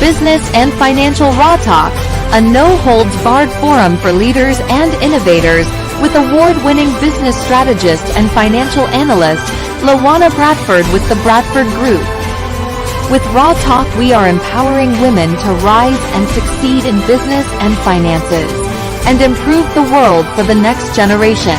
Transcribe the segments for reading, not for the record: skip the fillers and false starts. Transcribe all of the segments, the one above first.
Business and Financial Raw Talk, a no-holds-barred forum for leaders and innovators with award-winning business strategist and financial analyst LaWanna Bradford with the Bradford Group. With Raw Talk, we are empowering women to rise and succeed in business and finances, and improve the world for the next generation.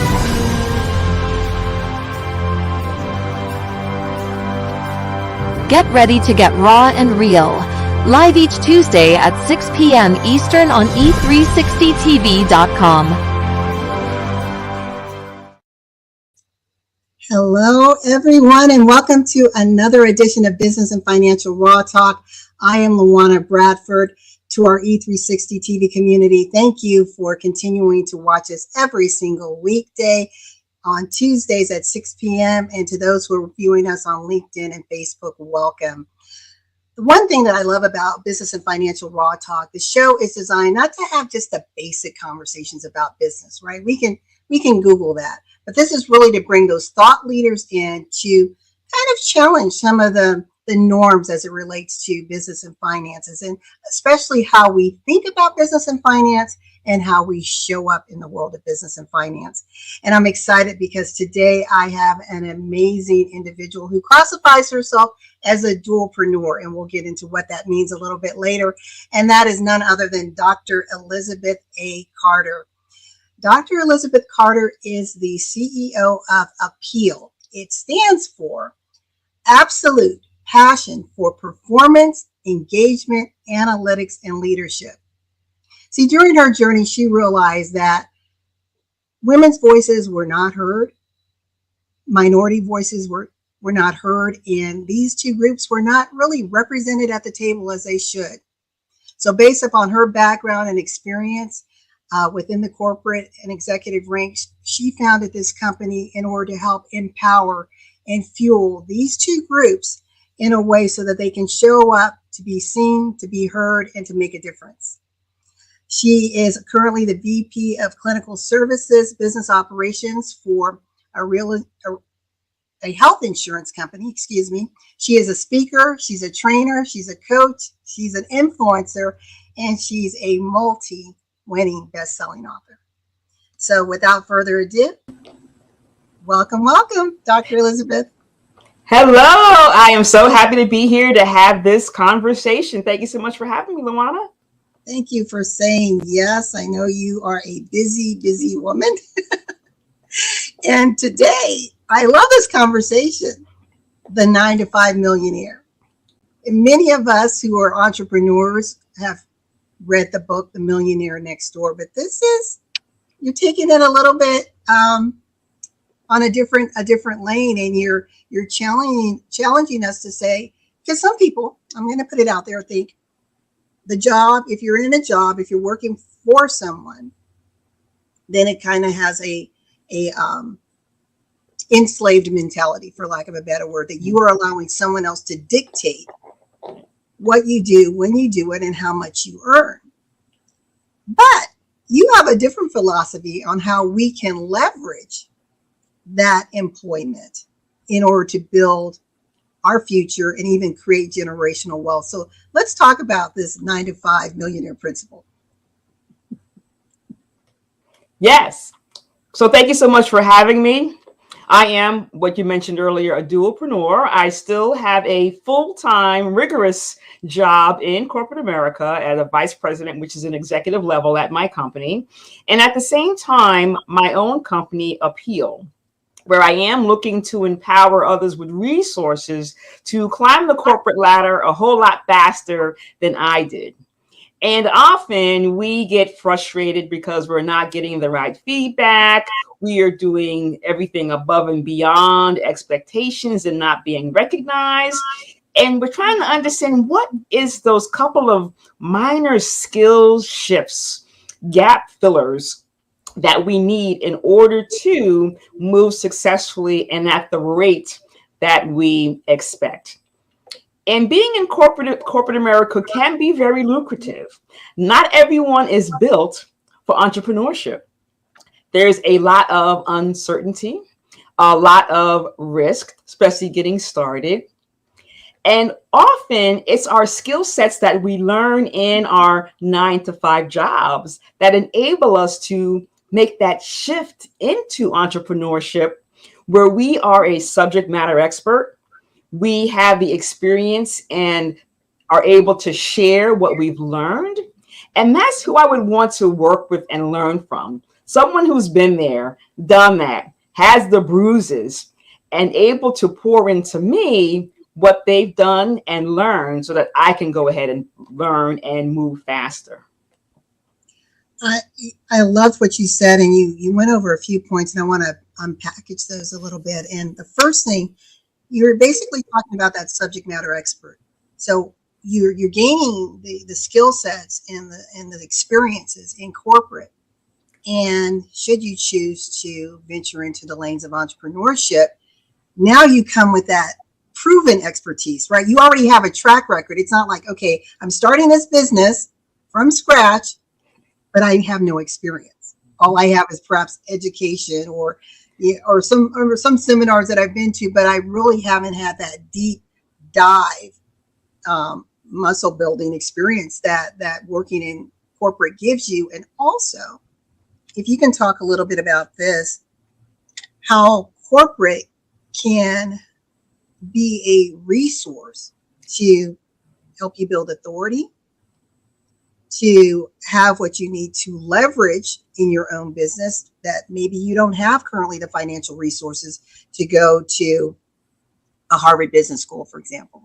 Get ready to get raw and real. Live each Tuesday at 6 p.m. Eastern on e360tv.com. Hello, everyone, and welcome to another edition of Business and Financial Raw Talk. I am LaWanna Bradford. To our E360 TV community, thank you for continuing to watch us every single weekday on Tuesdays at 6 p.m. And to those who are viewing us on LinkedIn and Facebook, welcome. The one thing that I love about Business and Financial Raw Talk, the show is designed not to have just the basic conversations about business, right? We can Google that. But this is really to bring those thought leaders in to kind of challenge some of the norms as it relates to business and finances, and especially how we think about business and finance and how we show up in the world of business and finance. And I'm excited because today I have an amazing individual who classifies herself as a dualpreneur, and we'll get into what that means a little bit later. And that is none other than Dr. Elizabeth A. Carter. Dr. Elizabeth Carter is the CEO of A.A.P.P.E.A.L. It stands for Absolute Passion for Performance, Engagement, Analytics, and Leadership. See, during her journey, she realized that women's voices were not heard, minority voices were not heard, and these two groups were not really represented at the table as they should. So based upon her background and experience, within the corporate and executive ranks, she founded this company in order to help empower and fuel these two groups in a way so that they can show up, to be seen, to be heard, and to make a difference. She is currently the VP of Clinical Services, Business Operations for a health insurance company, excuse me. She is a speaker, she's a trainer, she's a coach, she's an influencer, and she's a multi-winning best-selling author. So without further ado, welcome, Dr. Elizabeth. Hello, I am so happy to be here to have this conversation. Thank you so much for having me, LaWanna. Thank you for saying yes. I know you are a busy, busy woman. And today, I love this conversation, the 9-to-5 millionaire. And many of us who are entrepreneurs have read the book, The Millionaire Next Door, but this is, you're taking it a little bit on a different lane, and you're challenging us to say, because some people, I'm going to put it out there, think the job, if you're in a job, if you're working for someone, then it kind of has a enslaved mentality, for lack of a better word, that you are allowing someone else to dictate what you do, when you do it, and how much you earn. But you have a different philosophy on how we can leverage that employment in order to build our future and even create generational wealth. So let's talk about this 9-to-5 millionaire principle. Yes. So thank you so much for having me. I am, what you mentioned earlier, a dualpreneur. I still have a full-time, rigorous job in corporate America as a vice president, which is an executive level at my company. And at the same time, my own company, A.A.P.P.E.A.L, where I am looking to empower others with resources to climb the corporate ladder a whole lot faster than I did. And often we get frustrated because we're not getting the right feedback. We are doing everything above and beyond expectations and not being recognized. And we're trying to understand what is those couple of minor skills shifts, gap fillers that we need in order to move successfully and at the rate that we expect. And being in corporate America can be very lucrative. Not everyone is built for entrepreneurship. There's a lot of uncertainty, a lot of risk, especially getting started. And often it's our skill sets that we learn in our 9 to 5 jobs that enable us to make that shift into entrepreneurship, where we are a subject matter expert. We have the experience and are able to share what we've learned. And that's who I would want to work with and learn from. Someone who's been there, done that, has the bruises, and able to pour into me what they've done and learned so that I can go ahead and learn and move faster. I love what you said, and you went over a few points, and I want to unpackage those a little bit. And the first thing, you're basically talking about that subject matter expert. So you're gaining the skill sets and the experiences in corporate. And should you choose to venture into the lanes of entrepreneurship, now you come with that proven expertise, right? You already have a track record. It's not like, okay, I'm starting this business from scratch, but I have no experience. All I have is perhaps education or some seminars that I've been to, but I really haven't had that deep dive muscle building experience that working in corporate gives you. And also, if you can talk a little bit about this, how corporate can be a resource to help you build authority, to have what you need to leverage in your own business that maybe you don't have currently the financial resources to go to a Harvard Business School, for example,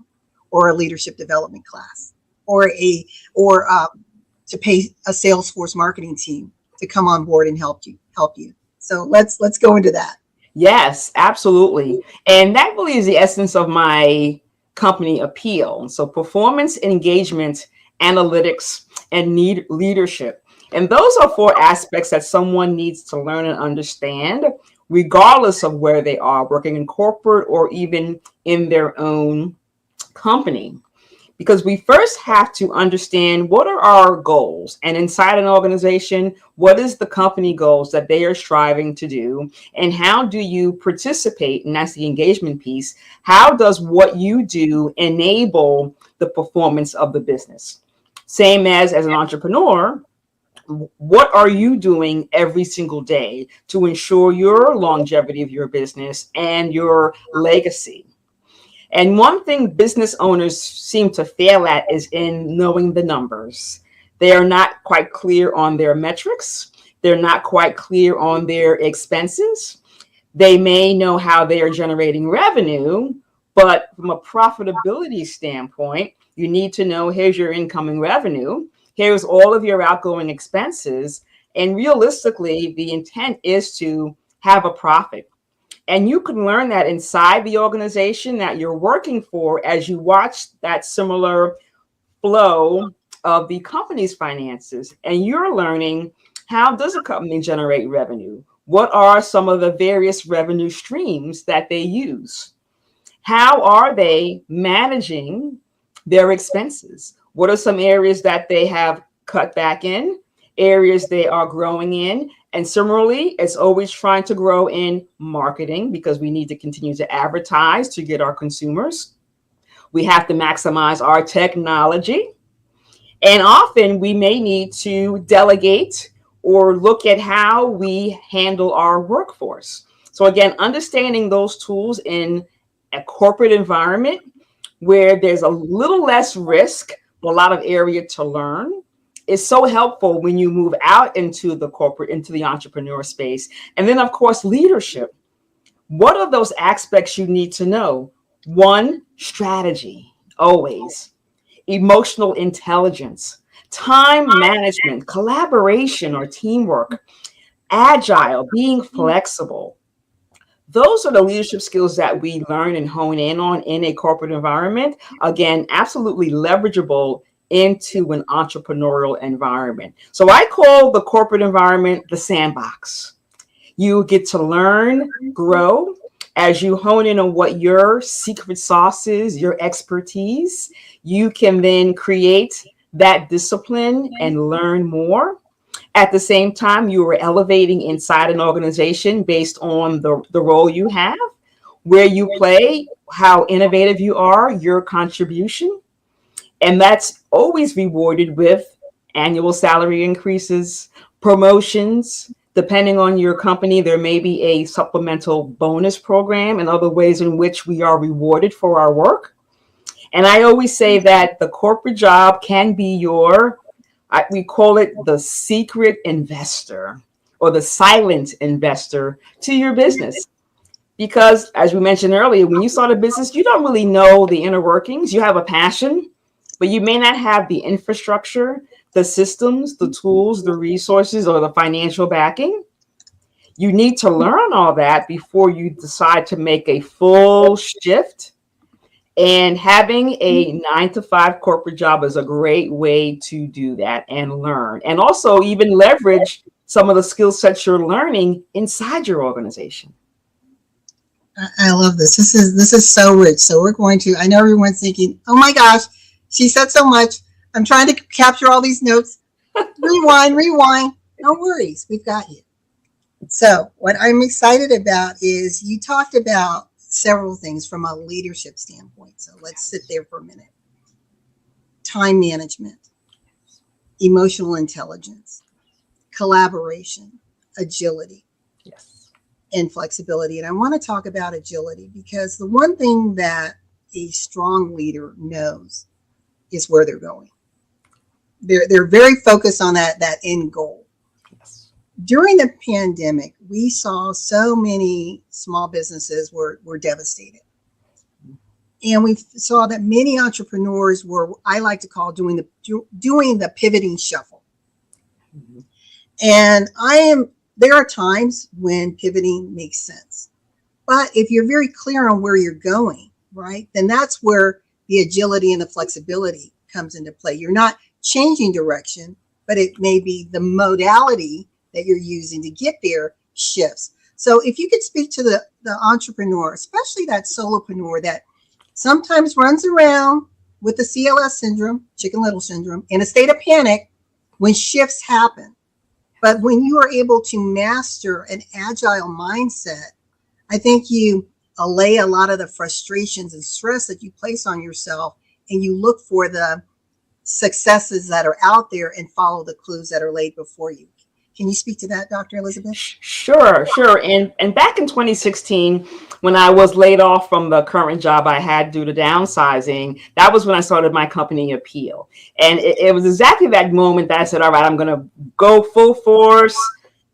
or a leadership development class, or to pay a Salesforce marketing team to come on board and help you. So let's go into that. Yes, absolutely. And that really is the essence of my company, A.A.P.P.E.A.L. So performance, engagement, analytics, and leadership. And those are 4 aspects that someone needs to learn and understand, regardless of where they are, working in corporate or even in their own company. Because we first have to understand what are our goals, and inside an organization, what is the company goals that they are striving to do, and how do you participate? And that's the engagement piece. How does what you do enable the performance of the business? Same as an entrepreneur, what are you doing every single day to ensure your longevity of your business and your legacy? And one thing business owners seem to fail at is in knowing the numbers. They are not quite clear on their metrics. They're not quite clear on their expenses. They may know how they are generating revenue, but from a profitability standpoint, you need to know, here's your incoming revenue, here's all of your outgoing expenses, and realistically, the intent is to have a profit. And you can learn that inside the organization that you're working for as you watch that similar flow of the company's finances. And you're learning, how does a company generate revenue? What are some of the various revenue streams that they use? How are they managing their expenses? What are some areas that they have cut back in, areas they are growing in? And similarly, it's always trying to grow in marketing, because we need to continue to advertise to get our consumers. We have to maximize our technology. And often we may need to delegate or look at how we handle our workforce. So again, understanding those tools in a corporate environment where there's a little less risk, but a lot of area to learn, is so helpful when you move out into the corporate, into the entrepreneur space. And then, of course, leadership. What are those aspects you need to know? 1, strategy, always. Emotional intelligence, time management, collaboration or teamwork, agile, being flexible. Those are the leadership skills that we learn and hone in on in a corporate environment. Again, absolutely leverageable into an entrepreneurial environment. So I call the corporate environment the sandbox. You get to learn, grow as you hone in on what your secret sauce is, your expertise. You can then create that discipline and learn more. At the same time, you are elevating inside an organization based on the role you have. where you play, how innovative you are, your contribution. And that's always rewarded with annual salary increases, promotions. Depending on your company, there may be a supplemental bonus program and other ways in which we are rewarded for our work. And I always say that the corporate job can be we call it the secret investor or the silent investor to your business. Because as we mentioned earlier, when you start a business, you don't really know the inner workings. You have a passion, but you may not have the infrastructure, the systems, the tools, the resources, or the financial backing. You need to learn all that before you decide to make a full shift. And having a 9 to 5 corporate job is a great way to do that and learn. And also even leverage some of the skill sets you're learning inside your organization. I love this. This is so rich. So we're going to, I know everyone's thinking, oh my gosh, she said so much. I'm trying to capture all these notes. Rewind. No worries. We've got you. So what I'm excited about is you talked about several things from a leadership standpoint. So let's sit there for a minute. Time management, emotional intelligence, collaboration, agility, yes, and flexibility. And I want to talk about agility because the one thing that a strong leader knows is where they're going. They're very focused on that end goal. yes. During the pandemic, we saw so many small businesses were devastated. And we saw that many entrepreneurs were, I like to call, doing the pivoting shuffle. Mm-hmm. And there are times when pivoting makes sense. But if you're very clear on where you're going, right, then that's where the agility and the flexibility comes into play. You're not changing direction, but it may be the modality that you're using to get there shifts. So if you could speak to the entrepreneur, especially that solopreneur that sometimes runs around with the CLS syndrome, Chicken Little syndrome, in a state of panic when shifts happen. But when you are able to master an agile mindset, I think you allay a lot of the frustrations and stress that you place on yourself, and you look for the successes that are out there and follow the clues that are laid before you. Can you speak to that, Dr. Elizabeth? Sure. And back in 2016, when I was laid off from the current job I had due to downsizing, that was when I started my company, A.A.P.P.E.A.L. And it was exactly that moment that I said, all right, I'm going to go full force.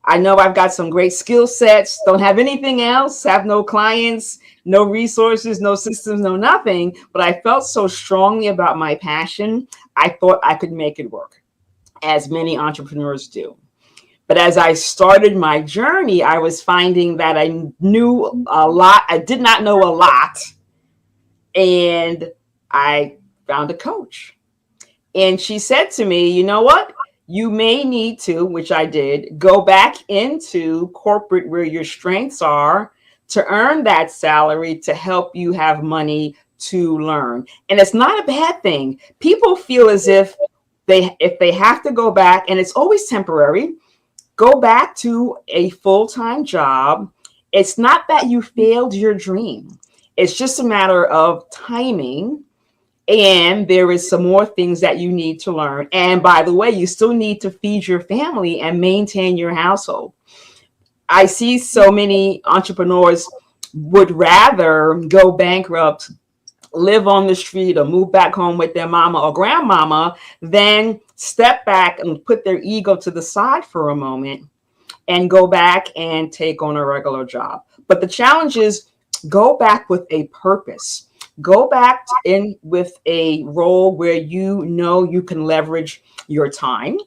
I know I've got some great skill sets, don't have anything else, have no clients, no resources, no systems, no nothing. But I felt so strongly about my passion, I thought I could make it work, as many entrepreneurs do. But as I started my journey, I was finding that I knew a lot. I did not know a lot. And I found a coach. And she said to me, you know what? You may need to, which I did, go back into corporate where your strengths are to earn that salary to help you have money to learn. And it's not a bad thing. People feel as if they have to go back, and it's always temporary, go back to a full-time job. It's not that you failed your dream. It's just a matter of timing. And there is some more things that you need to learn. And by the way, you still need to feed your family and maintain your household. I see so many entrepreneurs would rather go bankrupt, live on the street, or move back home with their mama or grandmama than step back and put their ego to the side for a moment and go back and take on a regular job. But the challenge is go back with a purpose. Go back in with a role where you know you can leverage your time,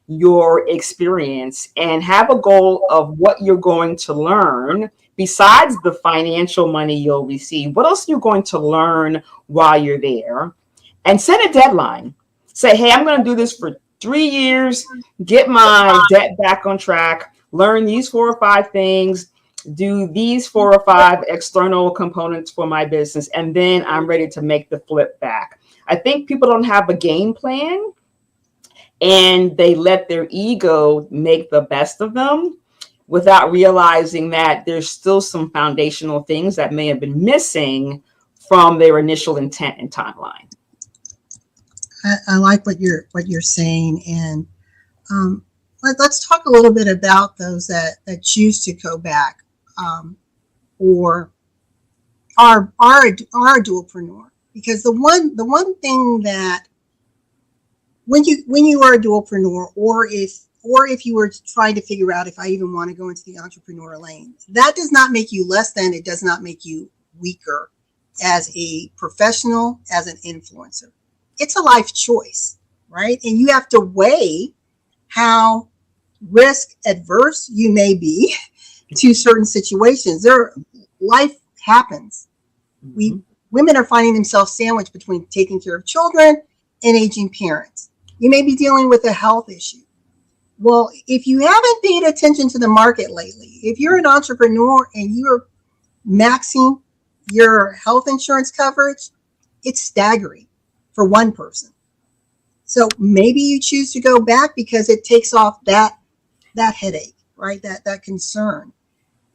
your experience, and have a goal of what you're going to learn besides the financial money you'll receive. What else are you going to learn while you're there? And set a deadline. Say, hey, I'm going to do this for 3 years, get my debt back on track, learn these 4 or 5 things, do these 4 or 5 external components for my business, and then I'm ready to make the flip back. I think people don't have a game plan, and they let their ego make the best of them. without realizing that there's still some foundational things that may have been missing from their initial intent and timeline. I like what you're saying, and let's talk a little bit about those that choose to go back, or are a dualpreneur. Because the one thing that when you are a dualpreneur, or if you were trying to figure out if I even want to go into the entrepreneur lane, that does not make you less than, it does not make you weaker as a professional, as an influencer. It's a life choice, right? And you have to weigh how risk adverse you may be to certain situations. Life happens. Women are finding themselves sandwiched between taking care of children and aging parents. You may be dealing with a health issue. Well, if you haven't paid attention to the market lately, if you're an entrepreneur and you're maxing your health insurance coverage, it's staggering for one person. So maybe you choose to go back because it takes off that headache, right? That concern.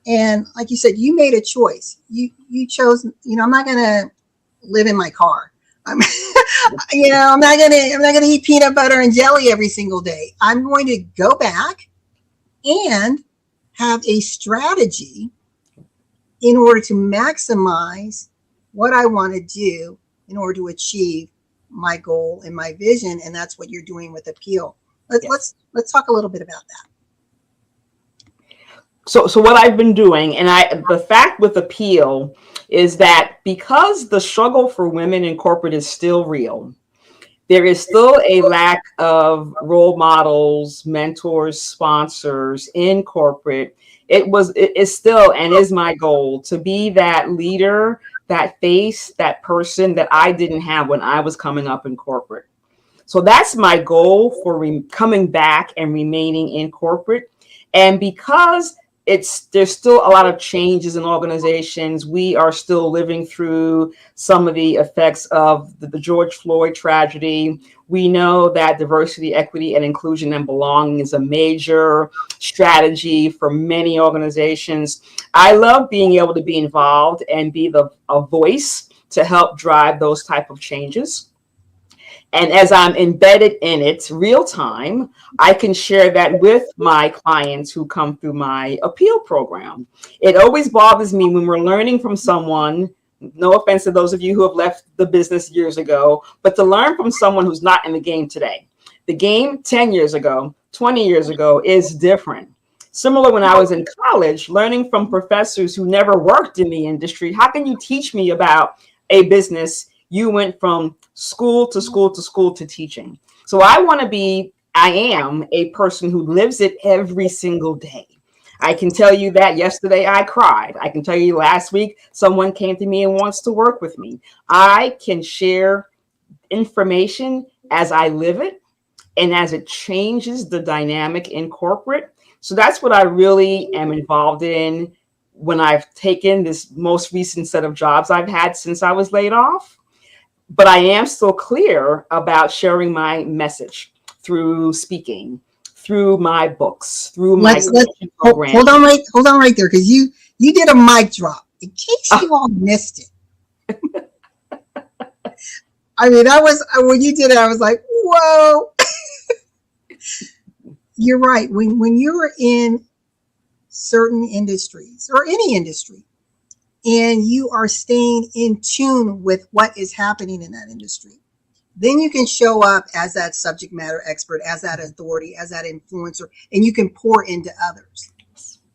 And like you said, you made a choice. You chose, I'm not going to live in my car. I'm not going to eat peanut butter and jelly every single day. I'm going to go back and have a strategy in order to maximize what I want to do in order to achieve my goal and my vision. And that's what you're doing with A.A.P.E.A.L. Let's talk a little bit about that. So what I've been doing, and the fact with A.A.P.E.A.L is that because the struggle for women in corporate is still real, there is still a lack of role models, mentors, sponsors in corporate. It is still and is my goal to be that leader, that face, that person that I didn't have when I was coming up in corporate. So that's my goal for coming back and remaining in corporate. And because there's still a lot of changes in organizations. We are still living through some of the effects of the George Floyd tragedy. We know that diversity, equity, and inclusion and belonging is a major strategy for many organizations. I love being able to be involved and be a voice to help drive those type of changes. And as I'm embedded in it real time, I can share that with my clients who come through my A.A.P.E.A.L program. It always bothers me when we're learning from someone, no offense to those of you who have left the business years ago, but to learn from someone who's not in the game today. The game 10 years ago, 20 years ago is different. Similar when I was in college, learning from professors who never worked in the industry. How can you teach me about a business? You went from school to school to school to teaching. So I am a person who lives it every single day. I can tell you that yesterday I cried. I can tell you last week someone came to me and wants to work with me. I can share information as I live it and as it changes the dynamic in corporate. So that's what I really am involved in when I've taken this most recent set of jobs I've had since I was laid off. But I am still clear about sharing my message through speaking, through my books, through my program. Hold on right there, because you did a mic drop. In case you all missed it. I mean, when you did it, I was like, whoa. You're right. When you're in certain industries or any industry, and you are staying in tune with what is happening in that industry, then you can show up as that subject matter expert, as that authority, as that influencer, and you can pour into others.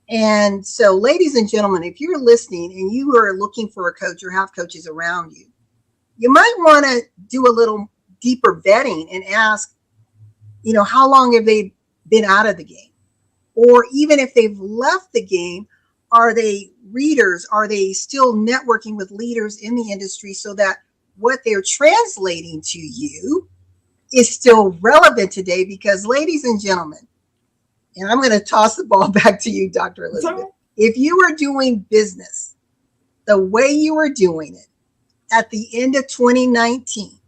And so, ladies and gentlemen, if you're listening and you are looking for a coach or have coaches around you, you might want to do a little deeper vetting and ask, how long have they been out of the game? Or even if they've left the game, are they readers? Are they still networking with leaders in the industry so that what they're translating to you is still relevant today? Because, ladies and gentlemen, and I'm going to toss the ball back to you, Dr. Elizabeth. If you are doing business the way you were doing it at the end of 2019,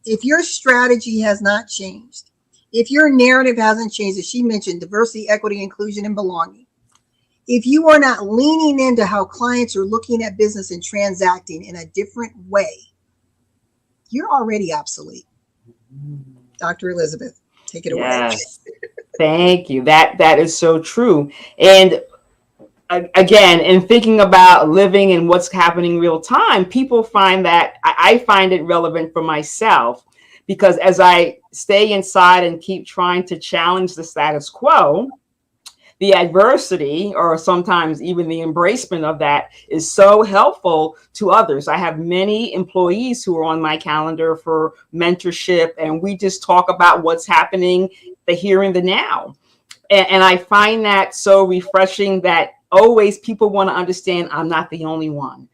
if your strategy has not changed, if your narrative hasn't changed, as she mentioned, diversity, equity, inclusion, and belonging, if you are not leaning into how clients are looking at business and transacting in a different way, you're already obsolete. Dr. Elizabeth, take it away. Yes. Thank you. That is so true. And again, in thinking about living and what's happening real time, people find that I find it relevant for myself, because as I stay inside and keep trying to challenge the status quo, the adversity, or sometimes even the embracement of that, is so helpful to others. I have many employees who are on my calendar for mentorship, and we just talk about what's happening, the here and the now. And I find that so refreshing that always people want to understand I'm not the only one.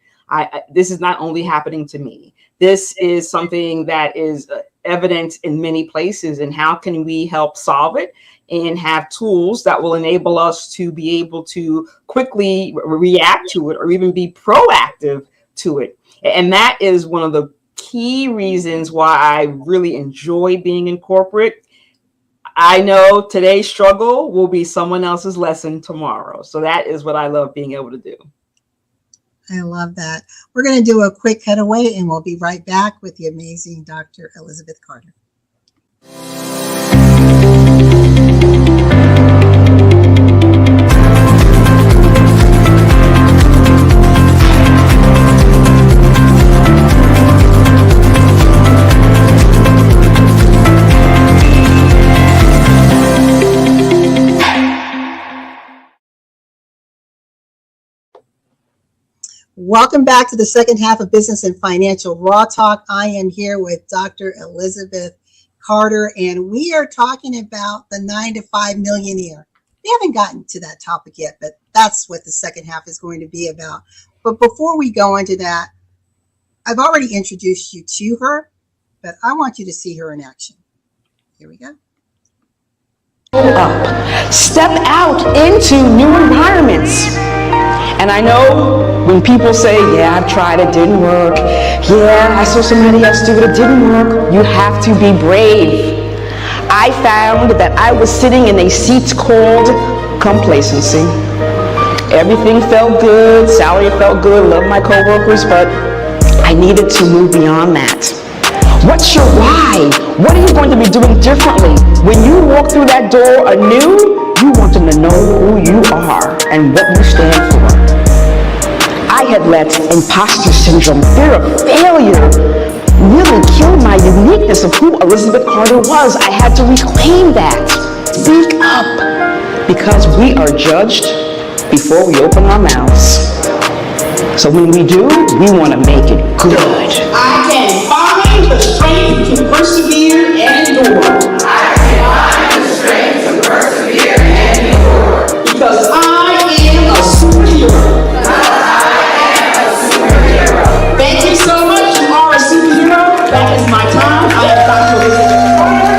This is not only happening to me. This is something that is evident in many places. And how can we help solve it and have tools that will enable us to be able to quickly react to it, or even be proactive to it? And that is one of the key reasons why I really enjoy being in corporate. I know today's struggle will be someone else's lesson tomorrow. So that is what I love being able to do. I love that. We're going to do a quick cutaway, and we'll be right back with the amazing Dr. Elizabeth Carter. Welcome back to the second half of Business and Financial Raw Talk. I am here with Dr. Elizabeth Carter, and we are talking about the 9-to-5 millionaire. We haven't gotten to that topic yet, but that's what the second half is going to be about. But before we go into that, I've already introduced you to her, but I want you to see her in action. Here we go. Step out into new environments. And I know when people say, yeah, I've tried, it didn't work. Yeah, I saw somebody else do it, it didn't work. You have to be brave. I found that I was sitting in a seat called complacency. Everything felt good, salary felt good, loved my coworkers, but I needed to move beyond that. What's your why? What are you going to be doing differently? When you walk through that door anew, you want them to know who you are and what you stand for. I had let imposter syndrome, fear of failure, really kill my uniqueness of who Elizabeth Carter was. I had to reclaim that. Speak up, because we are judged before we open our mouths. So when we do, we want to make it good. I can find the strength to persevere and endure. I can find the strength to persevere and endure. Because I am a superhero. Thank you so much. You are a superhero. That is my time. I am Dr. Elizabeth Carter.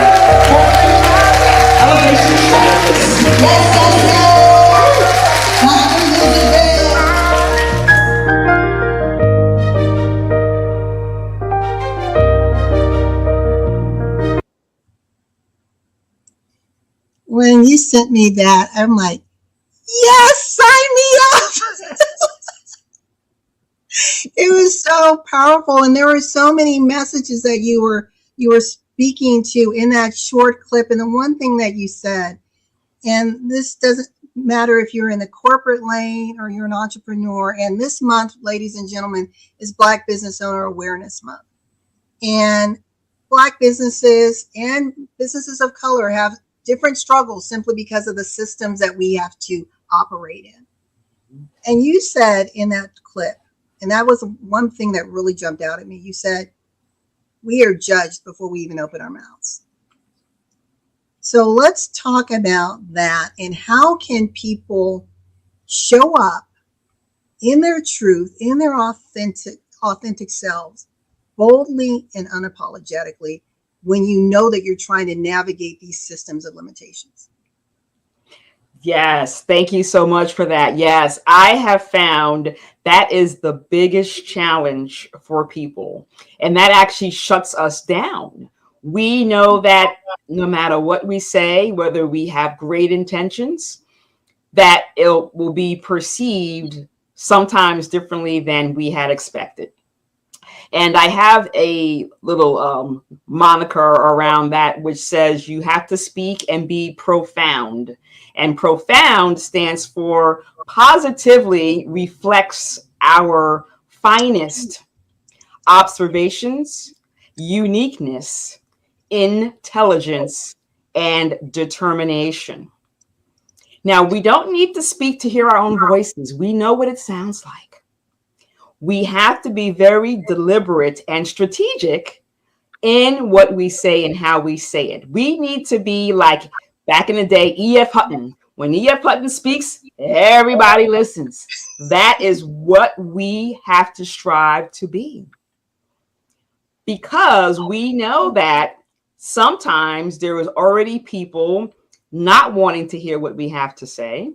Elevation Strategist. Yes, When you sent me that, I'm like, yes, sign me up. It was so powerful, and there were so many messages that you were speaking to in that short clip. And the one thing that you said, and this doesn't matter if you're in the corporate lane or you're an entrepreneur, and this month, ladies and gentlemen, is Black Business Owner Awareness Month. And Black businesses and businesses of color have different struggles simply because of the systems that we have to operate in. And you said in that clip, and that was one thing that really jumped out at me, you said, we are judged before we even open our mouths. So let's talk about that, and how can people show up in their truth, in their authentic selves, boldly and unapologetically, when you know that you're trying to navigate these systems of limitations. Yes, thank you so much for that. Yes, I have found that is the biggest challenge for people, and that actually shuts us down. We know that no matter what we say, whether we have great intentions, that it will be perceived sometimes differently than we had expected. And I have a little moniker around that, which says you have to speak and be profound. And profound stands for positively reflects our finest observations, uniqueness, intelligence, and determination. Now, we don't need to speak to hear our own voices. We know what it sounds like. We have to be very deliberate and strategic in what we say and how we say it. We need to be like back in the day, E.F. Hutton. When E.F. Hutton speaks, everybody listens. That is what we have to strive to be. Because we know that sometimes there is already people not wanting to hear what we have to say,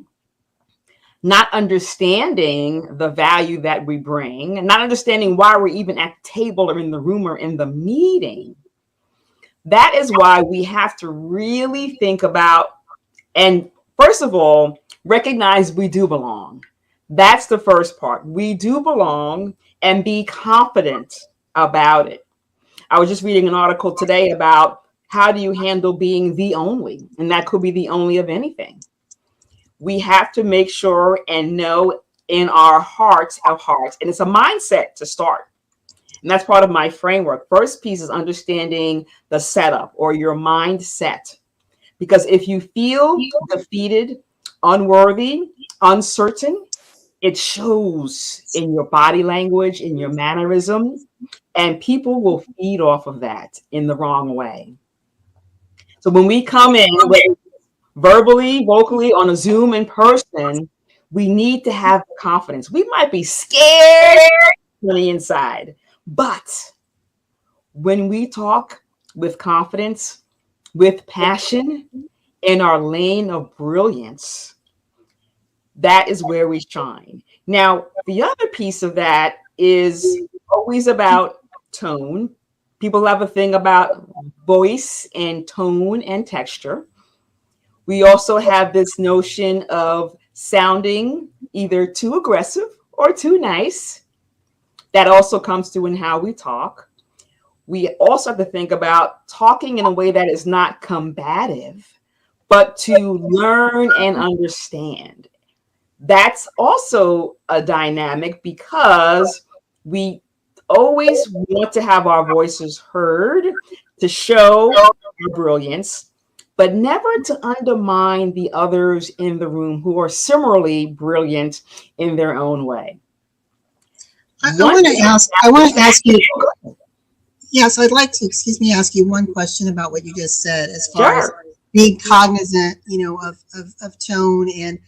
not understanding the value that we bring, not understanding why we're even at the table or in the room or in the meeting. That is why we have to really think about, and first of all, recognize we do belong. That's the first part. We do belong, and be confident about it. I was just reading an article today about how do you handle being the only, and that could be the only of anything. We have to make sure and know in our hearts of hearts, and it's a mindset to start. And that's part of my framework. First piece is understanding the setup or your mindset. Because if you feel defeated, unworthy, uncertain, it shows in your body language, in your mannerism, and people will feed off of that in the wrong way. So when we come in, verbally, vocally, on a Zoom, in person, we need to have confidence. We might be scared on the inside, but when we talk with confidence, with passion, in our lane of brilliance, that is where we shine. Now, the other piece of that is always about tone. People have a thing about voice and tone and texture. We also have this notion of sounding either too aggressive or too nice. That also comes through in how we talk. We also have to think about talking in a way that is not combative, but to learn and understand. That's also a dynamic because we always want to have our voices heard to show our brilliance, but never to undermine the others in the room who are similarly brilliant in their own way. I want to ask you, yes, I'd like to, ask you one question about what you just said as far as being cognizant, of tone. And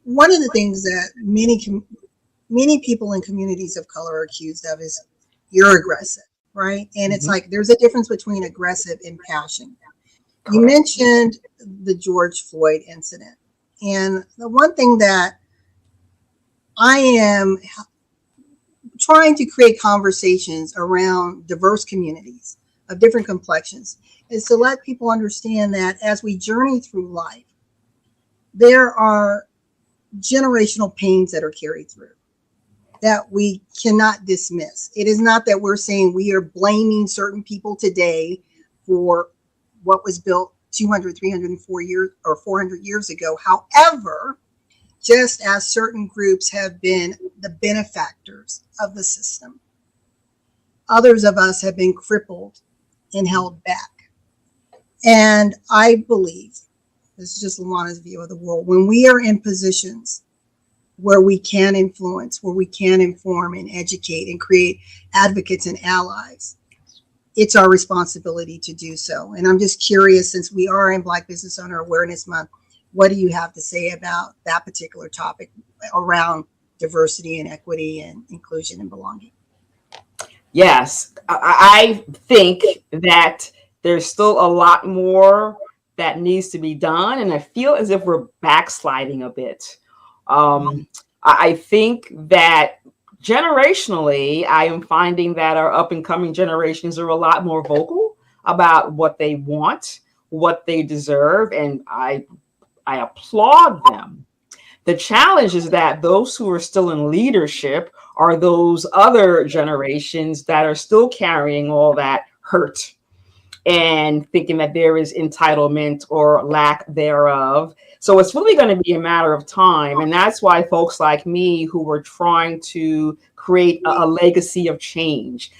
one of the things that many people in communities of color are accused of is you're aggressive, right? And it's like there's a difference between aggressive and passion. You mentioned the George Floyd incident. And the one thing that I am trying to create conversations around diverse communities of different complexions is to let people understand that as we journey through life, there are generational pains that are carried through that we cannot dismiss. It is not that we're saying we are blaming certain people today for what was built 200, 304 years or 400 years ago. However, just as certain groups have been the benefactors of the system, others of us have been crippled and held back. And I believe, this is just LaWanna's view of the world, when we are in positions where we can influence, where we can inform and educate and create advocates and allies, it's our responsibility to do so. And I'm just curious, since we are in Black Business Owner Awareness Month, what do you have to say about that particular topic around diversity and equity and inclusion and belonging? Yes, I think that there's still a lot more that needs to be done. And I feel as if we're backsliding a bit. I think that generationally, I am finding that our up and coming generations are a lot more vocal about what they want, what they deserve. And I I applaud them. The challenge is that those who are still in leadership are those other generations that are still carrying all that hurt and thinking that there is entitlement or lack thereof. So it's really going to be a matter of time. And that's why folks like me who were trying to create a legacy of change,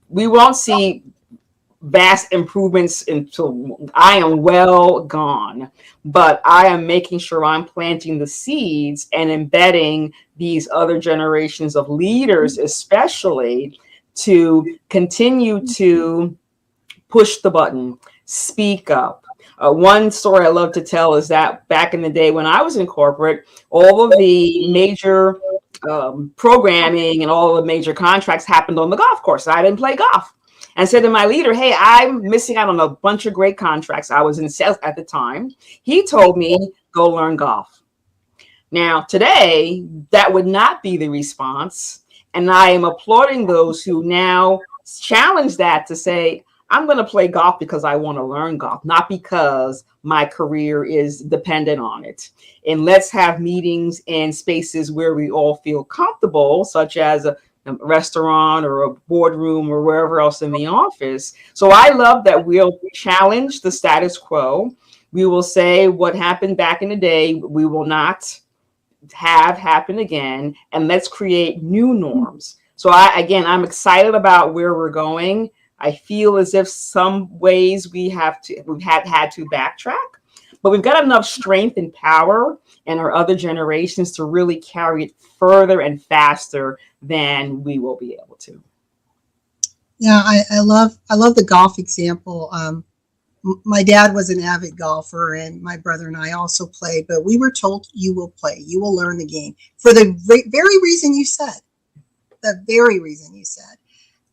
we won't see vast improvements until I am well gone. But I am making sure I'm planting the seeds and embedding these other generations of leaders, especially, to continue to push the button, speak up. One story I love to tell is that back in the day when I was in corporate, all of the major programming and all the major contracts happened on the golf course. I didn't play golf. And said to my leader, hey, I'm missing out on a bunch of great contracts. I was in sales at the time. He told me, go learn golf. Now, today, that would not be the response. And I am applauding those who now challenge that to say, I'm going to play golf because I want to learn golf, not because my career is dependent on it. And let's have meetings in spaces where we all feel comfortable, such as a restaurant or a boardroom or wherever else in the office. So I love that we'll challenge the status quo. We will say what happened back in the day, we will not have happen again. And let's create new norms. So I'm excited about where we're going. I feel as if some ways we've had to backtrack, but we've got enough strength and power in our other generations to really carry it further and faster than we will be able to. Yeah, I love the golf example. My dad was an avid golfer, and my brother and I also played, but we were told you will play, you will learn the game for the very reason you said. The very reason you said.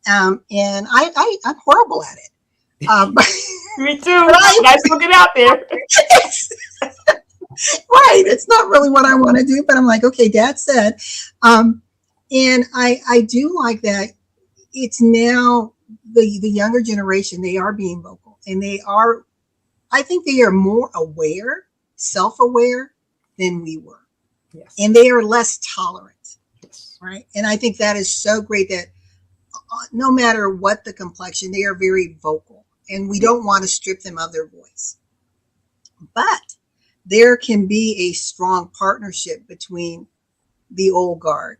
And I'm horrible at it. Me too. I still get out there. Right. It's not really what I want to do, but I'm like, okay, Dad said. And I do like that. It's now the younger generation, they are being vocal, and I think they are more aware, self-aware than we were. Yes. And they are less tolerant. Yes. Right. And I think that is so great that no matter what the complexion, they are very vocal, and we don't want to strip them of their voice. But there can be a strong partnership between the old guard,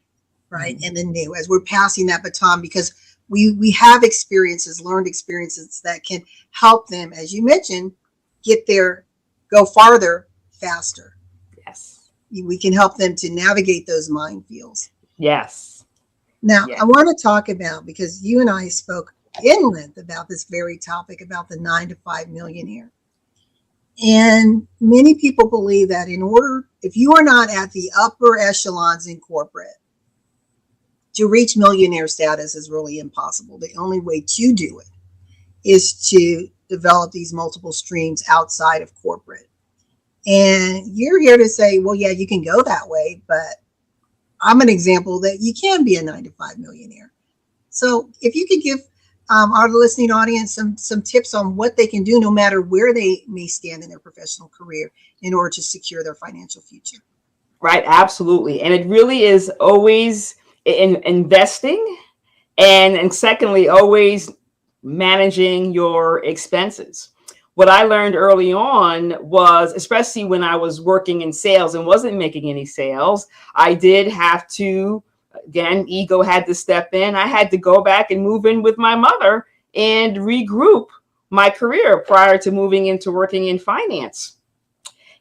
right, and the new, as we're passing that baton, because we have experiences, learned experiences that can help them, as you mentioned, go farther, faster. Yes. We can help them to navigate those minefields. Yes. Now, Yes. I want to talk about, because you and I spoke in length about this very topic, about the 9-to-5 millionaire. And many people believe that if you are not at the upper echelons in corporate, to reach millionaire status is really impossible. The only way to do it is to develop these multiple streams outside of corporate. And you're here to say, well, yeah, you can go that way, but I'm an example that you can be a 9-to-5 millionaire. So if you could give our listening audience some tips on what they can do, no matter where they may stand in their professional career, in order to secure their financial future. Right. Absolutely. And it really is always in investing. And secondly, always managing your expenses. What I learned early on was, especially when I was working in sales and wasn't making any sales, I did have to, again, ego had to step in. I had to go back and move in with my mother and regroup my career prior to moving into working in finance.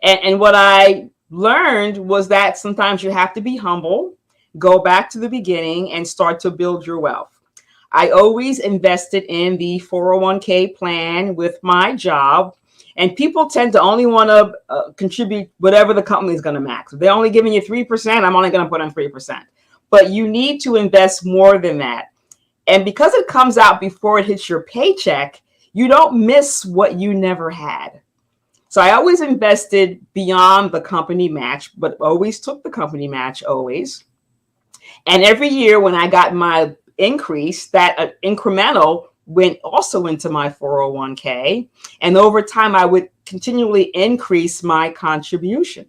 And what I learned was that sometimes you have to be humble, go back to the beginning, and start to build your wealth. I always invested in the 401k plan with my job, and people tend to only want to contribute whatever the company is going to max. If they're only giving you 3%, I'm only going to put on 3%. But you need to invest more than that. And because it comes out before it hits your paycheck, you don't miss what you never had. So I always invested beyond the company match, but always took the company match, always. And every year when I got my increase, that incremental went also into my 401k. And over time, I would continually increase my contribution.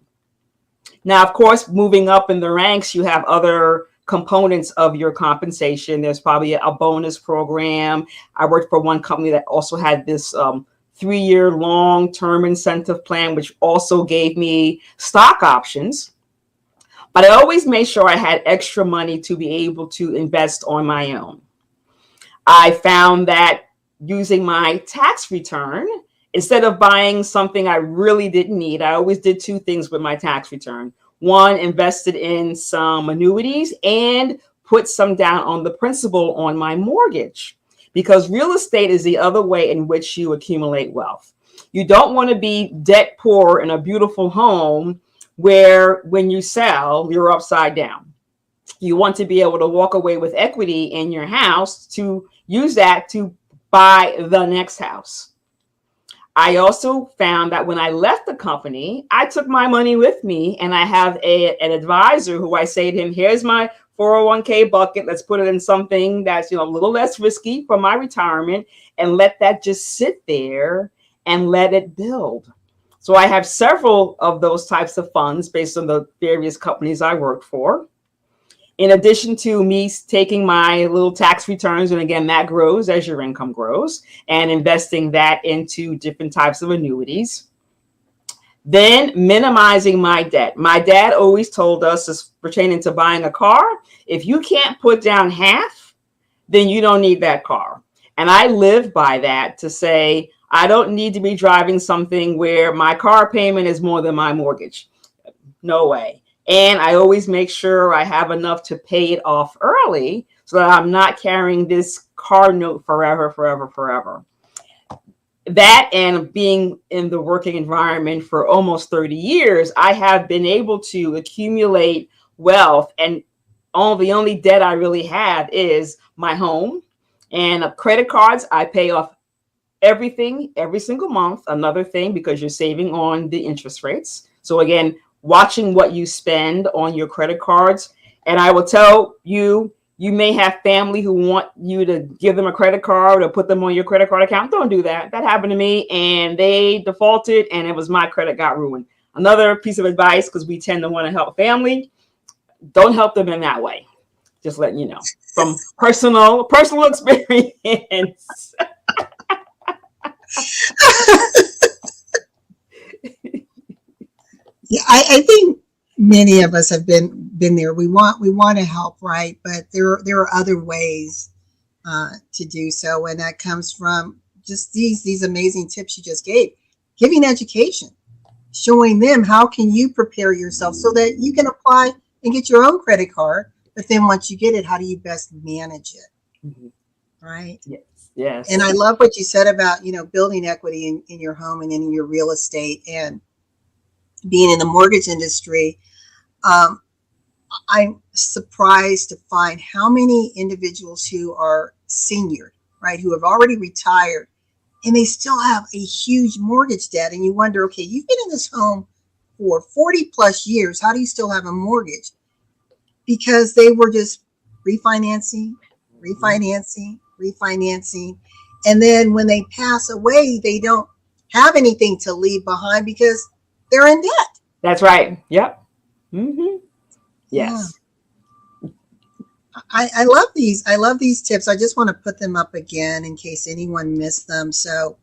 Now, of course, moving up in the ranks, you have other components of your compensation. There's probably a bonus program. I worked for one company that also had this 3-year long-term incentive plan, which also gave me stock options. But I always made sure I had extra money to be able to invest on my own. I found that using my tax return, instead of buying something I really didn't need, I always did 2 things with my tax return. One, invested in some annuities and put some down on the principal on my mortgage, because real estate is the other way in which you accumulate wealth. You don't want to be debt poor in a beautiful home where when you sell, you're upside down. You want to be able to walk away with equity in your house to use that to buy the next house. I also found that when I left the company, I took my money with me, and I have an advisor who I say to him, here's my 401k bucket. Let's put it in something that's, a little less risky for my retirement, and let that just sit there and let it build. So I have several of those types of funds based on the various companies I work for. In addition to me taking my little tax returns, and again, that grows as your income grows, and investing that into different types of annuities. Then minimizing my debt. My dad always told us, as pertaining to buying a car, if you can't put down half, then you don't need that car. And I live by that, to say, I don't need to be driving something where my car payment is more than my mortgage. No way. And I always make sure I have enough to pay it off early, so that I'm not carrying this car note forever. That, and being in the working environment for almost 30 years, I have been able to accumulate wealth. And the only debt I really have is my home and credit cards. I pay off everything every single month. Another thing, because you're saving on the interest rates. So again, watching what you spend on your credit cards. And I will tell you, you may have family who want you to give them a credit card or put them on your credit card account. Don't do that. That happened to me, and they defaulted, and it was my credit got ruined. Another piece of advice, because we tend to want to help family, don't help them in that way. Just letting you know from personal experience. Yeah, I think many of us have been there. We want to help, right? But there are other ways to do so, and that comes from just these amazing tips you just gave. Giving education, showing them how can you prepare yourself so that you can apply and get your own credit card. But then once you get it, how do you best manage it? Mm-hmm. Right? Yes. And I love what you said about building equity in your home and in your real estate, and being in the mortgage industry. I'm surprised to find how many individuals who are senior, right, who have already retired, and they still have a huge mortgage debt. And you wonder, okay, you've been in this home for 40 plus years. How do you still have a mortgage? Because they were just refinancing. And then when they pass away, they don't have anything to leave behind because they're in debt. That's right. Yep. Mm-hmm. Yes. Yeah. I love these. I love these tips. I just want to put them up again in case anyone missed them. So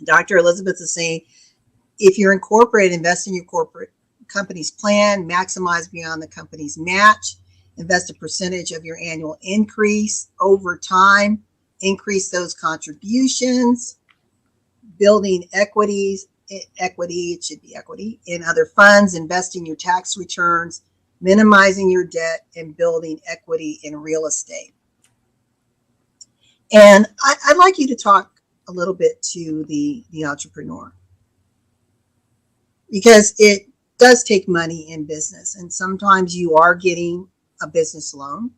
Dr. Elizabeth is saying, if you're incorporated, invest in your corporate company's plan, maximize beyond the company's match, invest a percentage of your annual increase over time, increase those contributions, building equity, it should be equity in other funds, investing your tax returns, minimizing your debt, and building equity in real estate. And I'd like you to talk a little bit to the entrepreneur, because it does take money in business, and sometimes you are getting a business loan.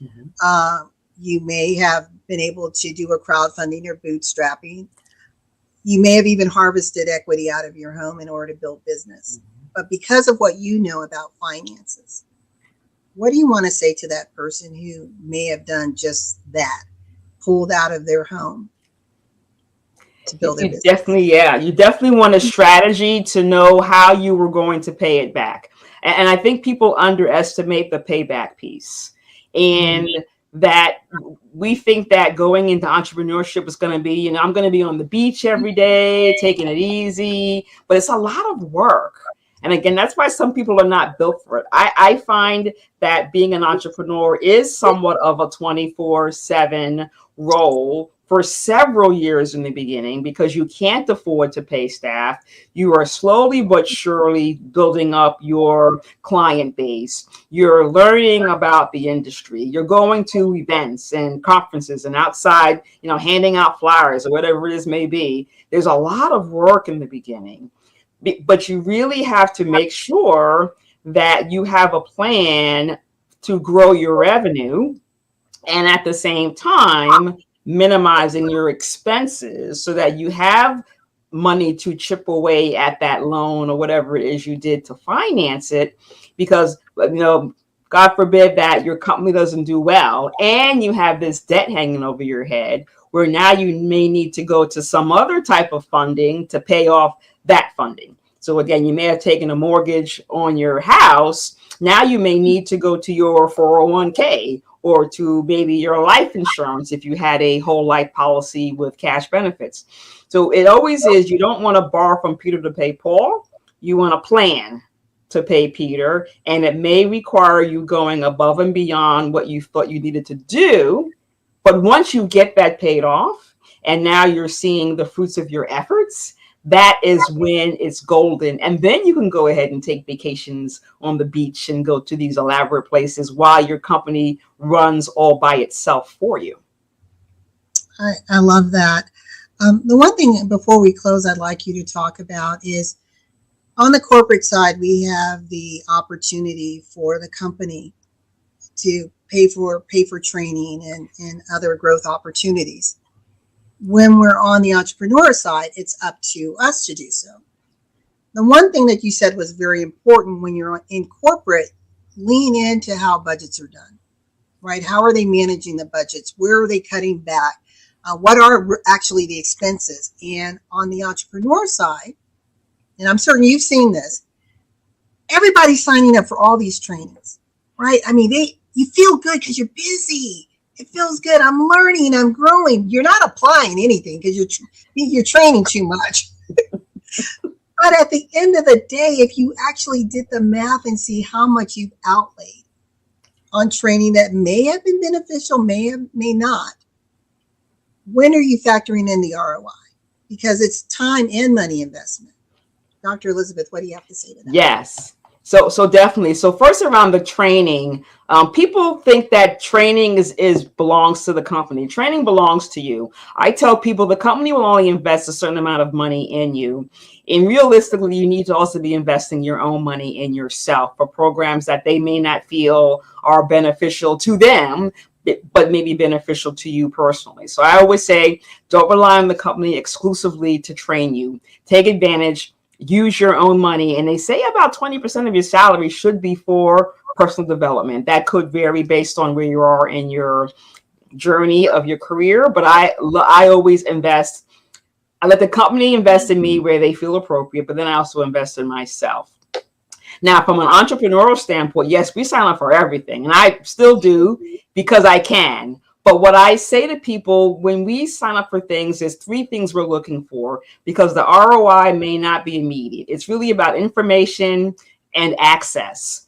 Mm-hmm. You may have been able to do a crowdfunding or bootstrapping. You may have even harvested equity out of your home in order to build business. Mm-hmm. But because of what you know about finances, what do you want to say to that person who may have done just that? pulled out of their home to build their You business. definitely, yeah, you definitely want a strategy to know how you were going to pay it back. And I think people underestimate the payback piece. And that we think that going into entrepreneurship is going to be, I'm going to be on the beach every day, taking it easy, but it's a lot of work. And again, that's why some people are not built for it. I find that being an entrepreneur is somewhat of a 24/7 role for several years in the beginning, because you can't afford to pay staff. You are slowly but surely building up your client base. You're learning about the industry. You're going to events and conferences and outside, handing out flyers or whatever it is may be. There's a lot of work in the beginning, but you really have to make sure that you have a plan to grow your revenue, and at the same time minimizing your expenses so that you have money to chip away at that loan or whatever it is you did to finance it. Because, God forbid that your company doesn't do well and you have this debt hanging over your head, where now you may need to go to some other type of funding to pay off that funding. So again, you may have taken a mortgage on your house. Now you may need to go to your 401k or to maybe your life insurance if you had a whole life policy with cash benefits. So it always is, you don't want to borrow from Peter to pay Paul. You want to plan to pay Peter, and it may require you going above and beyond what you thought you needed to do. But once you get that paid off, and now you're seeing the fruits of your efforts, that is when it's golden. And then you can go ahead and take vacations on the beach and go to these elaborate places while your company runs all by itself for you. I love that. The one thing before we close I'd like you to talk about is, on the corporate side, we have the opportunity for the company to pay for training and other growth opportunities. When we're on the entrepreneur side, it's up to us to do so. The one thing that you said was very important: when you're in corporate, lean into how budgets are done, right? How are they managing the budgets? Where are they cutting back? What are actually the expenses? And on the entrepreneur side, and I'm certain you've seen this, everybody's signing up for all these trainings, right? I mean, you feel good because you're busy. It feels good. I'm learning. I'm growing. You're not applying anything because you're training too much. But at the end of the day, if you actually did the math and see how much you've outlaid on training that may have been beneficial, may not, when are you factoring in the ROI? Because it's time and money investment. Dr. Elizabeth, what do you have to say to that? Yes. So definitely. So first, around the training, people think that training is belongs to the company. Training belongs to you. I tell people the company will only invest a certain amount of money in you. And realistically, you need to also be investing your own money in yourself for programs that they may not feel are beneficial to them, but maybe beneficial to you personally. So I always say, don't rely on the company exclusively to train you. Take advantage. Use your own money. And they say about 20% of your salary should be for personal development. That could vary based on where you are in your journey of your career. But I always invest. I let the company invest in me where they feel appropriate, but then I also invest in myself. Now, from an entrepreneurial standpoint, yes, we sign up for everything. And I still do because I can. But what I say to people when we sign up for things is 3 things we're looking for, because the ROI may not be immediate. It's really about information and access.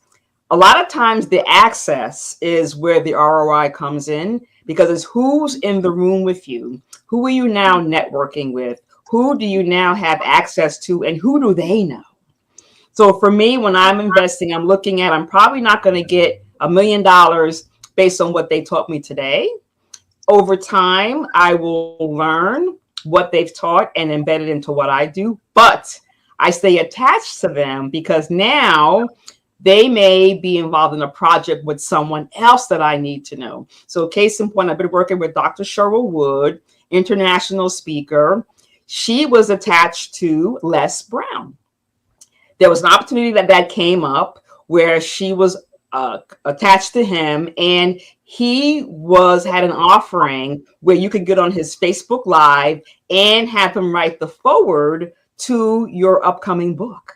A lot of times the access is where the ROI comes in, because it's who's in the room with you. Who are you now networking with? Who do you now have access to, and who do they know? So for me, when I'm investing, I'm looking at, I'm probably not going to get $1 million based on what they taught me today. Over time, I will learn what they've taught and embed it into what I do. But I stay attached to them because now they may be involved in a project with someone else that I need to know. So case in point, I've been working with Dr. Cheryl Wood, international speaker. She was attached to Les Brown. There was an opportunity that came up where she was attached to him, and he had an offering where you could get on his Facebook Live and have him write the foreword to your upcoming book.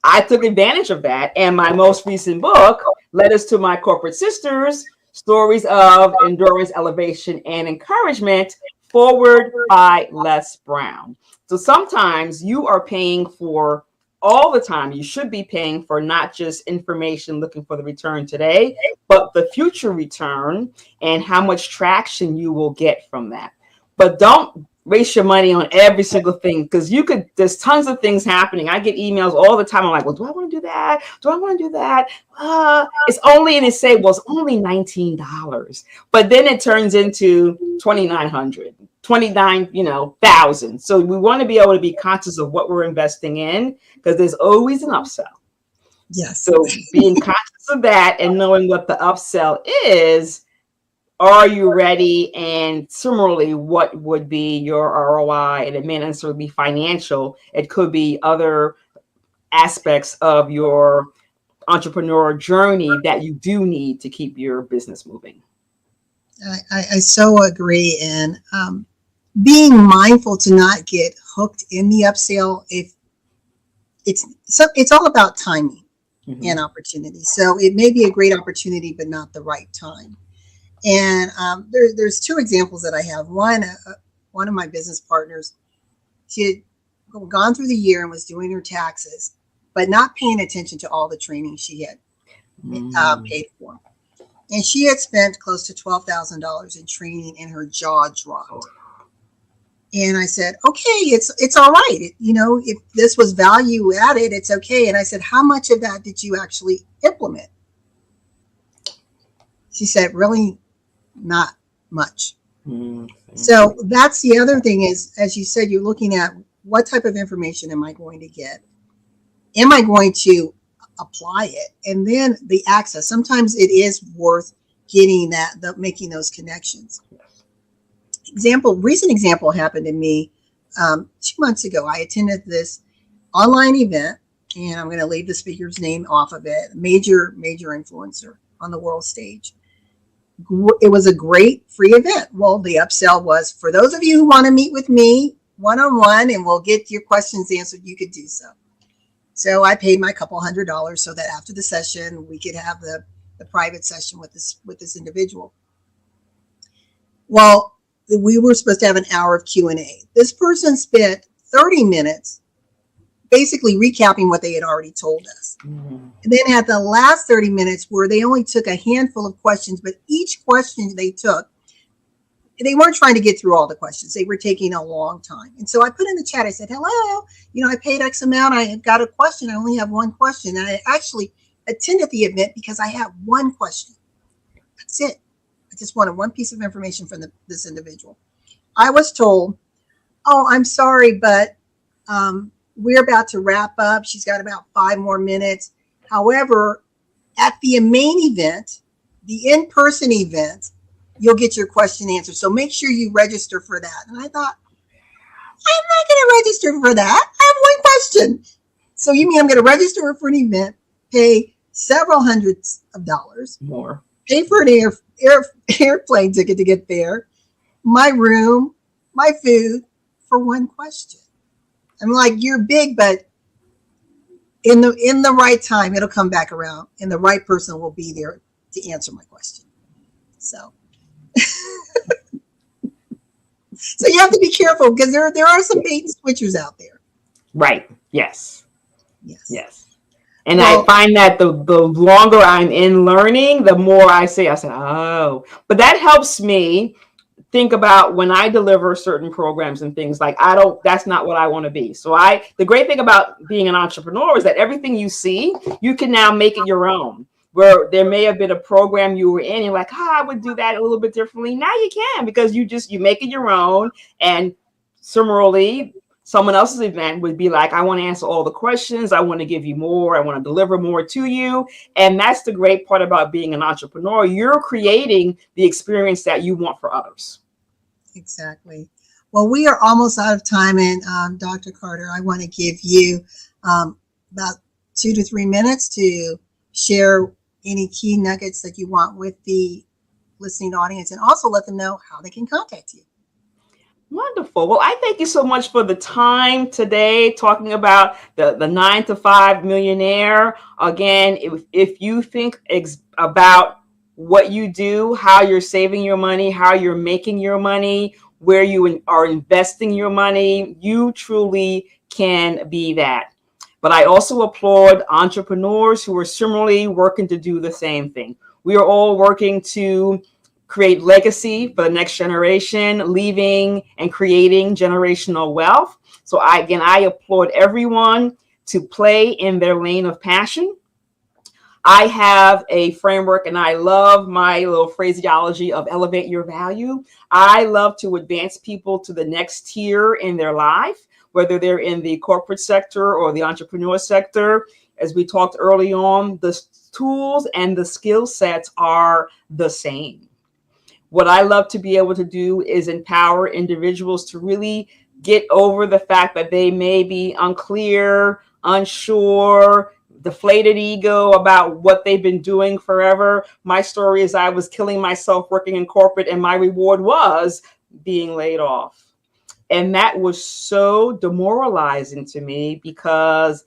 I took advantage of that, and my most recent book, Letters to My Corporate Sisters, Stories of Endurance, Elevation, and Encouragement, forward by Les Brown. So sometimes you are paying for all the time. You should be paying for not just information looking for the return today, but the future return and how much traction you will get from that. But don't waste your money on every single thing, because there's tons of things happening. I get emails all the time. I'm like, well, do I want to do that? Do I want to do that? It's only, and they say, well, it's only $19. But then it turns into $2,900, $29,000. So we want to be able to be conscious of what we're investing in, because there's always an upsell. Yes. So being conscious of that and knowing what the upsell is, are you ready? And similarly, what would be your ROI? And it may not necessarily be financial. It could be other aspects of your entrepreneur journey that you do need to keep your business moving. I so agree. And being mindful to not get hooked in the upsell. If it's all about timing and opportunity. So it may be a great opportunity, but not the right time. And there's two examples that I have. One of my business partners, she had gone through the year and was doing her taxes, but not paying attention to all the training she had paid for. And she had spent close to $12,000 in training, and her jaw dropped. And I said, okay, it's all right. If this was value added, it's okay. And I said, how much of that did you actually implement? She said, really not much. So that's the other thing is, as you said, you're looking at what type of information am I going to get? Am I going to apply it? And then the access. Sometimes it is worth getting making those connections. Recent example happened to me 2 months ago. I attended this online event, and I'm going to leave the speaker's name off of it. Major influencer on the world stage. It was a great free event. Well, the upsell was, for those of you who want to meet with me one-on-one and we'll get your questions answered, you could do so. So I paid my couple $100 so that after the session, we could have the private session with this individual. Well, we were supposed to have an hour of Q&A. This person spent 30 minutes basically recapping what they had already told us. And then at the last 30 minutes, where they only took a handful of questions, but each question they took, they weren't trying to get through all the questions. They were taking a long time. And so I put in the chat, I said, hello, I paid X amount. I have got a question. I only have one question. And I actually attended the event because I had one question. That's it. I just wanted one piece of information from this individual. I was told, oh, I'm sorry, but we're about to wrap up. She's got about 5 more minutes. However, at the main event, the in-person event, you'll get your question answered. So make sure you register for that. And I thought, I'm not going to register for that. I have one question. So you mean I'm going to register for an event, pay several hundreds of dollars, more, pay for an airplane ticket to get there, my room, my food, for one question? I'm like, you're big, but in the right time, it'll come back around, and the right person will be there to answer my question. So, so you have to be careful, because there are some bait and switchers out there. Right. Yes. And Well, I find that the longer I'm in learning, the more I said, oh, but that helps me think about when I deliver certain programs and things, like, that's not what I want to be. So the great thing about being an entrepreneur is that everything you see, you can now make it your own. Where there may have been a program you were in, you're like, I would do that a little bit differently. Now you can, because you make it your own. And similarly, someone else's event would be like, I want to answer all the questions. I want to give you more. I want to deliver more to you. And that's the great part about being an entrepreneur. You're creating the experience that you want for others. Exactly. Well, we are almost out of time. And Dr. Carter, I want to give you about 2 to 3 minutes to share any key nuggets that you want with the listening audience, and also let them know how they can contact you. Wonderful. Well, I thank you so much for the time today talking about the 9 to 5 millionaire. Again, if you think about what you do, how you're saving your money, how you're making your money, where you are investing your money, you truly can be that. But I also applaud entrepreneurs who are similarly working to do the same thing. We are all working to create legacy for the next generation, leaving and creating generational wealth. So I applaud everyone to play in their lane of passion. I have a framework and I love my little phraseology of elevate your value. I love to advance people to the next tier in their life, whether they're in the corporate sector or the entrepreneur sector. As we talked early on, the tools and the skill sets are the same. What I love to be able to do is empower individuals to really get over the fact that they may be unclear, unsure, deflated ego about what they've been doing forever. My story is I was killing myself working in corporate, and my reward was being laid off. And that was so demoralizing to me because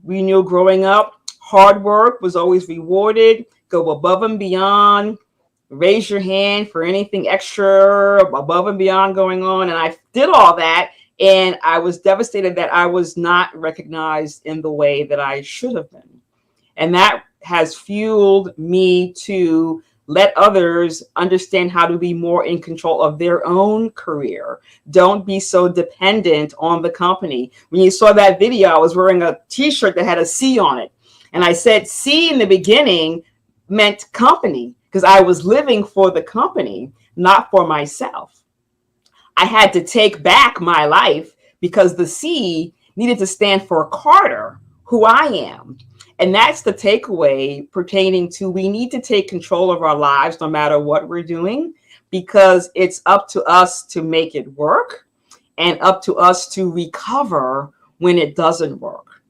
we knew growing up, hard work was always rewarded, go above and beyond. Raise your hand for anything extra above and beyond going on. And I did all that. And I was devastated that I was not recognized in the way that I should have been. And that has fueled me to let others understand how to be more in control of their own career. Don't be so dependent on the company. When you saw that video, I was wearing a t-shirt that had a C on it. And I said C in the beginning meant company, because I was living for the company, not for myself. I had to take back my life because the C needed to stand for Carter, who I am. And that's the takeaway pertaining to we need to take control of our lives no matter what we're doing, because it's up to us to make it work and up to us to recover when it doesn't work.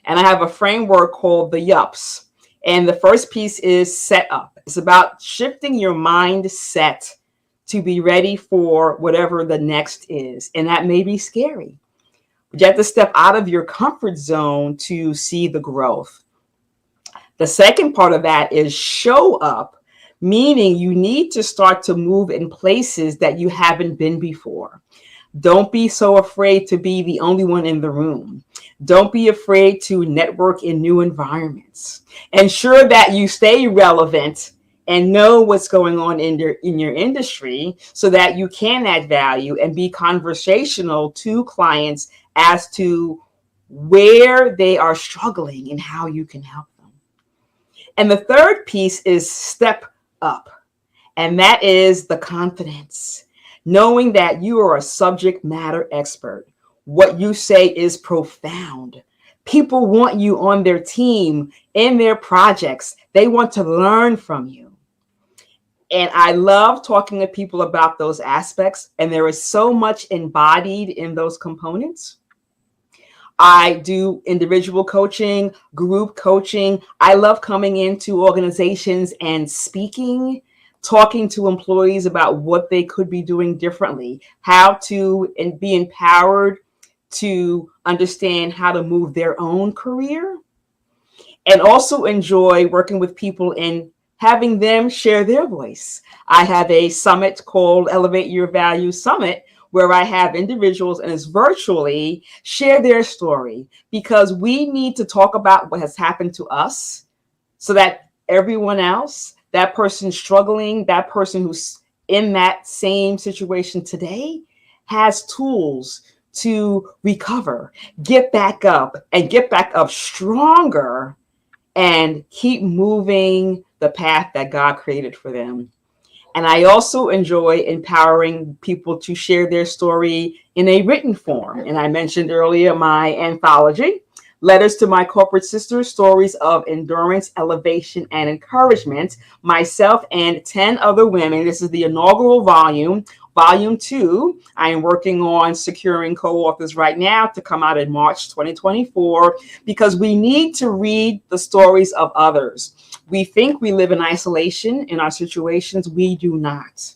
And I have a framework called the YUPS. And the first piece is set up. It's about shifting your mindset to be ready for whatever the next is. And that may be scary. But you have to step out of your comfort zone to see the growth. The second part of that is show up, meaning you need to start to move in places that you haven't been before. Don't be so afraid to be the only one in the room. Don't be afraid to network in new environments. Ensure that you stay relevant and know what's going on in your industry so that you can add value and be conversational to clients as to where they are struggling and how you can help them. And the third piece is step up. And that is the confidence. Knowing that you are a subject matter expert. What you say is profound. People want you on their team, in their projects. They want to learn from you. And I love talking to people about those aspects. And there is so much embodied in those components. I do individual coaching, group coaching. I love coming into organizations and speaking, talking to employees about what they could be doing differently, how to be empowered to understand how to move their own career, and also enjoy working with people and having them share their voice. I have a summit called Elevate Your Value Summit, where I have individuals, and it's virtually, share their story, because we need to talk about what has happened to us so that everyone else, that person struggling, that person who's in that same situation today, has tools to recover, get back up, and get back up stronger and keep moving the path that God created for them. And I also enjoy empowering people to share their story in a written form. And I mentioned earlier my anthology, Letters to My Corporate Sisters, Stories of Endurance, Elevation, and Encouragement. Myself and 10 other women. This is the inaugural volume. Volume 2, I am working on securing co-authors right now to come out in March 2024, because we need to read the stories of others. We think we live in isolation in our situations. We do not.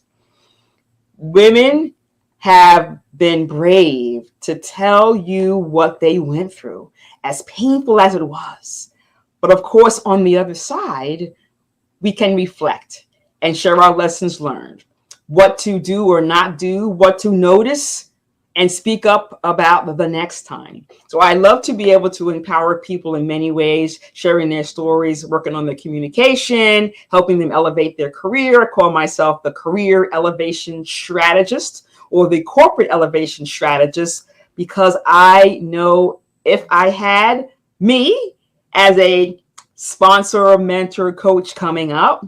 Women have been brave to tell you what they went through, as painful as it was. But of course, on the other side, we can reflect and share our lessons learned, what to do or not do, what to notice, and speak up about the next time. So I love to be able to empower people in many ways, sharing their stories, working on the communication, helping them elevate their career. I call myself the career elevation strategist or the corporate elevation strategist, because I know if I had me as a sponsor, mentor, coach coming up,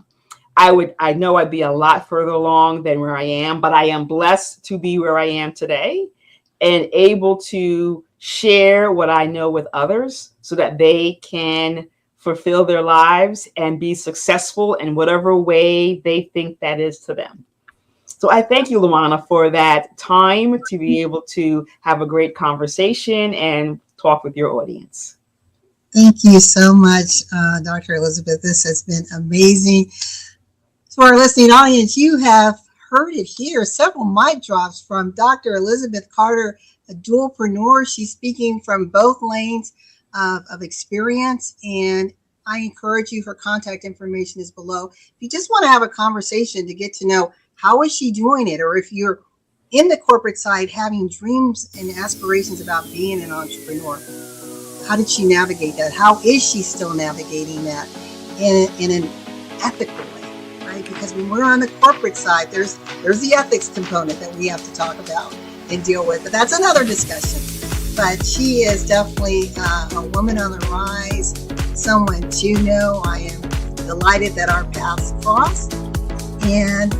I know I'd be a lot further along than where I am, but I am blessed to be where I am today and able to share what I know with others so that they can fulfill their lives and be successful in whatever way they think that is to them. So I thank you, LaWanna, for that time to be able to have a great conversation and talk with your audience. Thank you so much, Dr. Elizabeth. This has been amazing. To our listening audience, you have heard it here. Several mic drops from Dr. Elizabeth Carter, a dualpreneur. She's speaking from both lanes of experience, and I encourage you, her contact information is below. If you just want to have a conversation to get to know how is she doing it, or if you're in the corporate side having dreams and aspirations about being an entrepreneur, how did she navigate that? How is she still navigating that in an ethical way, right? Because when we're on the corporate side, there's the ethics component that we have to talk about and deal with, but that's another discussion. But she is definitely a woman on the rise, someone to know. I am delighted that our paths crossed. And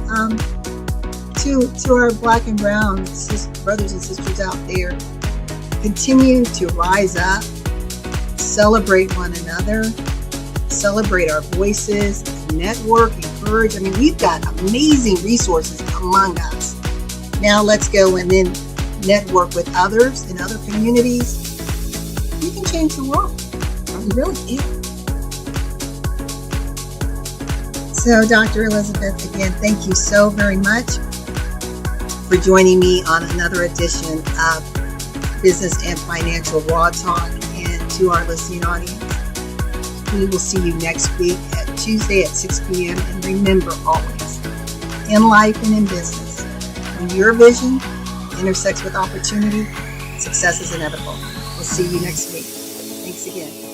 to our Black and brown brothers and sisters out there, continue to rise up, celebrate one another, celebrate our voices, network, encourage. I mean, we've got amazing resources among us. Now let's go and then network with others in other communities. We can change the world. We really can. So, Dr. Elizabeth, again, thank you so very much for joining me on another edition of Business and Financial Raw Talk. And to our listening audience, we will see you next week at Tuesday at 6 p.m. And remember always, in life and in business, when your vision intersects with opportunity, success is inevitable. We'll see you next week. Thanks again.